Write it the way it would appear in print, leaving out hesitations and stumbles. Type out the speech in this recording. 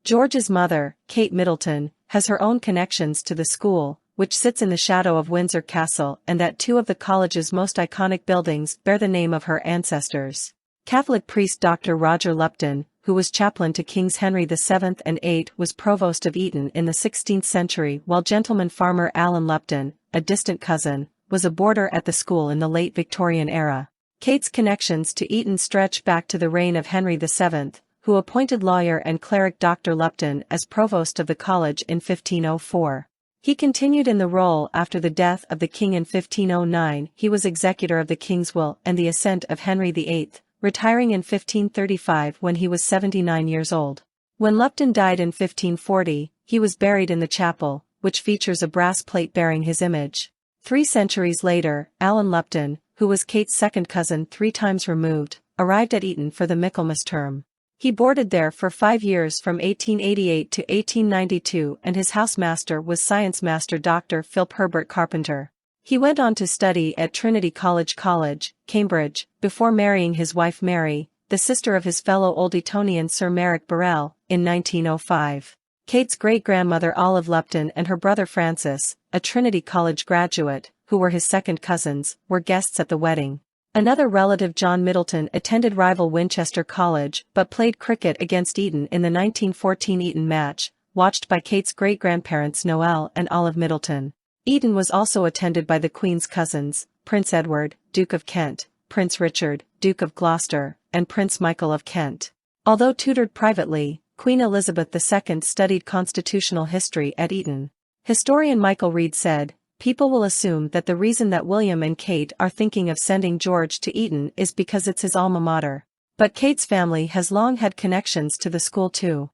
George's mother, Kate Middleton, has her own connections to the school, which sits in the shadow of Windsor Castle, and that two of the college's most iconic buildings bear the name of her ancestors. Catholic priest Dr Roger Lupton, who was chaplain to Kings Henry VII and VIII, was provost of Eton in the 16th century, while gentleman farmer Alan Lupton, a distant cousin, was a boarder at the school in the late Victorian era. Kate's connections to Eton stretch back to the reign of Henry VII, who appointed lawyer and cleric Dr Lupton as provost of the college in 1504. He continued in the role after the death of the king in 1509. He was executor of the king's will and the ascent of Henry VIII, retiring in 1535 when he was 79 years old. When Lupton died in 1540, he was buried in the chapel, which features a brass plate bearing his image. 3 centuries later, Alan Lupton, who was Kate's second cousin 3 times removed, arrived at Eton for the Michaelmas term. He boarded there for 5 years from 1888 to 1892, and his housemaster was science master Dr Philip Herbert Carpenter. He went on to study at Trinity College, Cambridge, before marrying his wife Mary, the sister of his fellow Old Etonian Sir Merrick Burrell, in 1905. Kate's great-grandmother Olive Lupton and her brother Francis, a Trinity College graduate, who were his second cousins, were guests at the wedding. Another relative, John Middleton, attended rival Winchester College but played cricket against Eton in the 1914 Eton match, watched by Kate's great-grandparents Noel and Olive Middleton. Eton was also attended by the Queen's cousins, Prince Edward, Duke of Kent, Prince Richard, Duke of Gloucester, and Prince Michael of Kent. Although tutored privately, Queen Elizabeth II studied constitutional history at Eton. Historian Michael Reed said, "People will assume that the reason that William and Kate are thinking of sending George to Eton is because it's his alma mater. But Kate's family has long had connections to the school too.